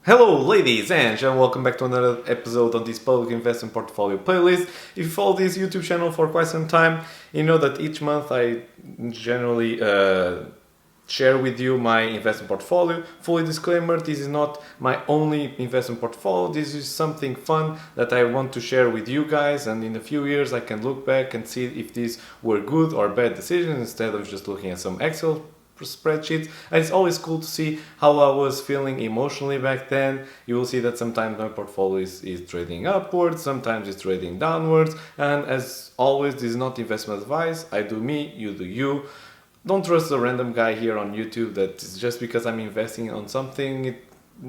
Hello ladies and gentlemen, welcome back to another episode on this public investment portfolio playlist. If you follow this YouTube channel for quite some time, you know that each month I generally share with you my investment portfolio. Fully disclaimer, this is not my only investment portfolio, this is something fun that I want to share with you guys, and in a few years I can look back and see if these were good or bad decisions instead of just looking at some Excel spreadsheets. And it's always cool to see how I was feeling emotionally back then. You will see that sometimes my portfolio is trading upwards, sometimes it's trading downwards, and as always, this is not investment advice. I do me, you do you. Don't trust a random guy here on YouTube that just because I'm investing on something, it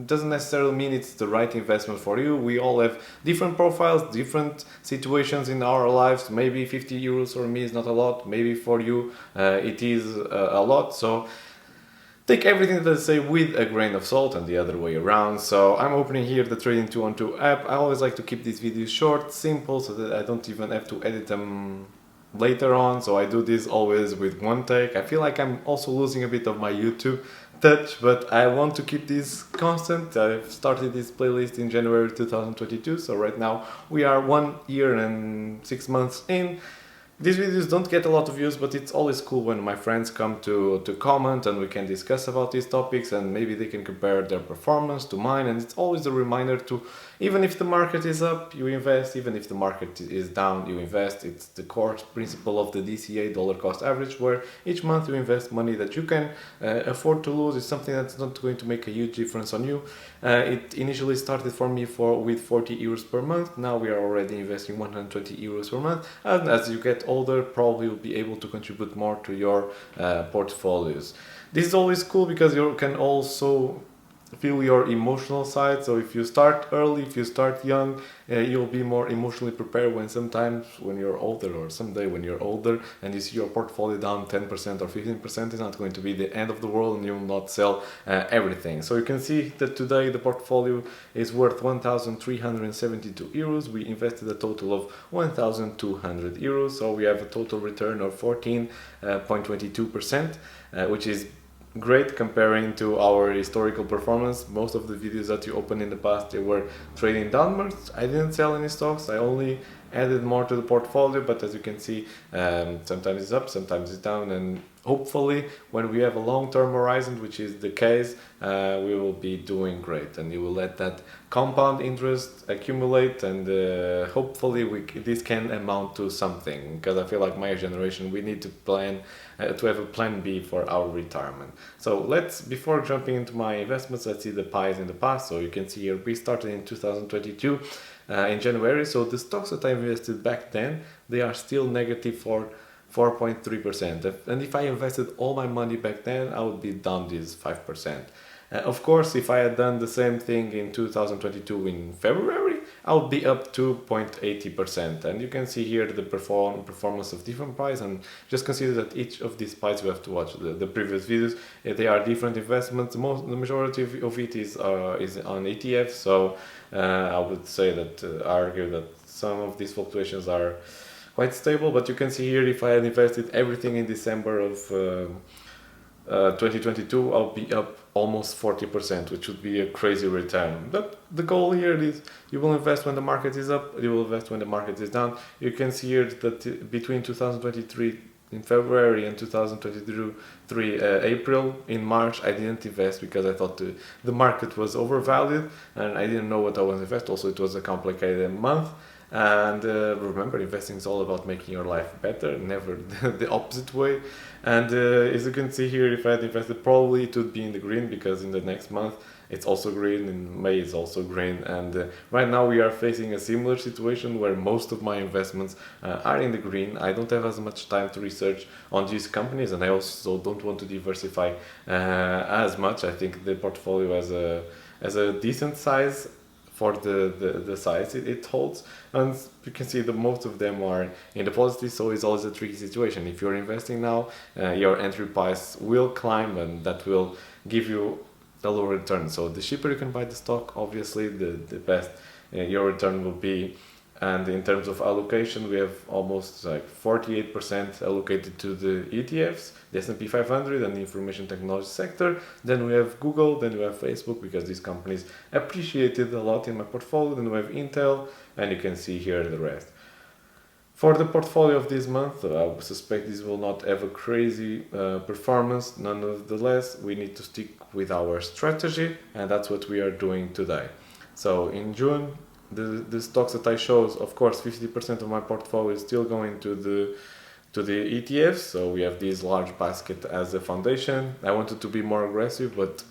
doesn't necessarily mean it's the right investment for you. We all have different profiles, different situations in our lives. Maybe 50 euros for me is not a lot, maybe for you it is a lot. So take everything that I say with a grain of salt and the other way around. So I'm opening here the Trading 212 app. I always like to keep these videos short, simple, so that I don't even have to edit them later on. So I do this always with one take. I feel like I'm also losing a bit of my YouTube touch, but I want to keep this constant. I've started this playlist in January 2022, so right now we are 1 year and 6 months in. These videos don't get a lot of views, but it's always cool when my friends come to comment and we can discuss about these topics, and maybe they can compare their performance to mine. And it's always a reminder to, even if the market is up, you invest, even if the market is down, you invest. It's the core principle of the DCA, dollar cost average, where each month you invest money that you can afford to lose. It's something that's not going to make a huge difference on you. It initially started for me with 40 euros per month. Now we are already investing 120 euros per month, and as you get older, probably will be able to contribute more to your portfolios. This is always cool because you can also feel your emotional side. So if you start early, if you start young, you'll be more emotionally prepared when you're older, or someday when you're older and you see your portfolio down 10% or 15%, it's not going to be the end of the world and you will not sell everything. So you can see that today the portfolio is worth 1,372 euros. We invested a total of 1,200 euros, so we have a total return of 14.22%, which is great comparing to our historical performance. Most of the videos that you opened in the past, they were trading downwards. I didn't sell any stocks, I only added more to the portfolio, but as you can see, sometimes it's up, sometimes it's down, and hopefully when we have a long-term horizon, which is the case, we will be doing great, and you will let that compound interest accumulate, and hopefully this can amount to something, because I feel like my generation, we need to plan to have a plan B for our retirement. So before jumping into my investments, let's see the pies in the past. So you can see here we started in 2022 in January. So the stocks that I invested back then, they are still negative for 4.3%. And if I invested all my money back then, I would be down this 5%. Of course, if I had done the same thing in 2022 in February, I would be up 2.80%. And you can see here the performance of different pies, and just consider that each of these pies, you have to watch the previous videos. They are different investments. The majority of it is on ETFs. So I would say that argue that some of these fluctuations are quite stable, but you can see here if I had invested everything in December of 2022, I'll be up almost 40%, which would be a crazy return. But the goal here is you will invest when the market is up, you will invest when the market is down. You can see here that between 2023 in February and 2023 April, in March, I didn't invest because I thought the market was overvalued and I didn't know what I was investing. Also, it was a complicated month. And remember, investing is all about making your life better, never the opposite way. And as you can see here, if I had invested, probably it would be in the green, because in the next month it's also green, in May it's also green. And right now we are facing a similar situation where most of my investments are in the green. I don't have as much time to research on these companies, and I also don't want to diversify as much. I think the portfolio has a decent size for the size it holds, and you can see that most of them are in the positive. So it's always a tricky situation. If you're investing now, your entry price will climb, and that will give you a lower return. So the cheaper you can buy the stock, obviously the best your return will be And in terms of allocation, we have almost like 48% allocated to the ETFs, the S&P 500 and the information technology sector. Then we have Google, then we have Facebook, because these companies appreciated a lot in my portfolio. Then we have Intel, and you can see here the rest. For the portfolio of this month, I suspect this will not have a crazy performance. Nonetheless, we need to stick with our strategy, and that's what we are doing today. So in June, the stocks that I chose, of course, 50% of my portfolio is still going to the ETFs. So we have this large basket as a foundation. I wanted to be more aggressive, but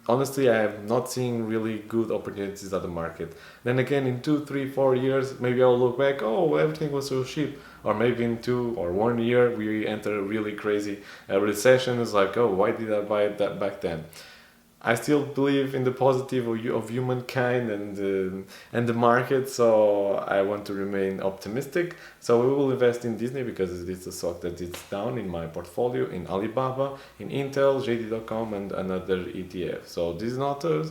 honestly, I have not seen really good opportunities at the market. Then again, in 2, 3, 4 years, maybe I'll look back, oh, everything was so cheap. Or maybe in 2 or 1 year, we enter a really crazy recession. It's like, oh, why did I buy that back then? I still believe in the positive of humankind and the market, so I want to remain optimistic. So we will invest in Disney because it is a stock that is down in my portfolio, in Alibaba, in Intel, JD.com, and another ETF. So this is not a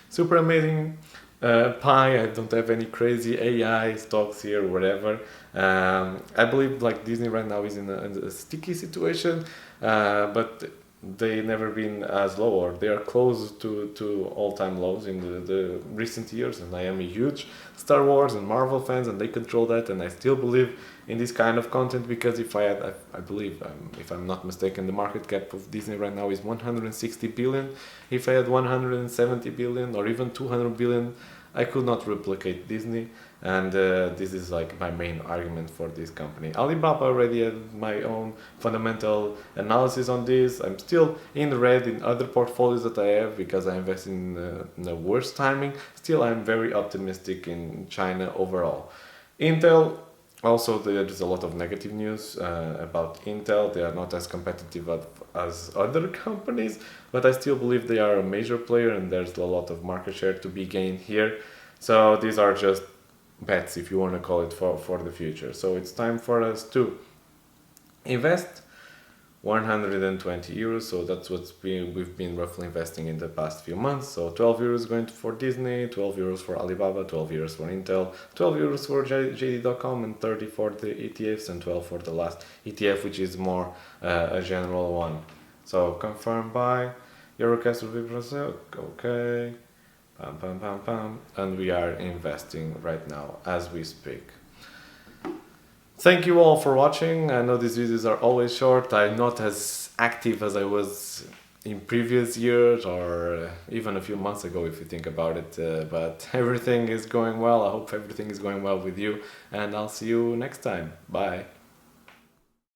super amazing pie. I don't have any crazy AI stocks here or whatever. I believe like Disney right now is in a sticky situation, but they never been as low, or they are close to all-time lows in the recent years. And I am a huge Star Wars and Marvel fans, and they control that, and I still believe in this kind of content, because if I believe, if I'm not mistaken, the market cap of Disney right now is 160 billion. If I had 170 billion or even 200 billion, I could not replicate Disney, and this is like my main argument for this company. Alibaba already had my own fundamental analysis on this. I'm still in the red in other portfolios that I have because I invest in the worst timing. Still, I'm very optimistic in China overall. Intel, also there's a lot of negative news about Intel. They are not as competitive as other companies, but I still believe they are a major player, and there's a lot of market share to be gained here. So these are just bets, if you want to call it, for the future. So it's time for us to invest 120 euros. So that's we've been roughly investing in the past few months. So 12 euros going for Disney, 12 euros for Alibaba, 12 euros for Intel, 12 euros for JD.com, and 30 for the ETFs, and 12 for the last ETF, which is more a general one. So confirm buy, Eurocast will be Brazil, okay, pam, and we are investing right now as we speak. Thank you all for watching. I know these videos are always short. I'm not as active as I was in previous years, or even a few months ago if you think about it, but everything is going well. I hope everything is going well with you, and I'll see you next time. Bye.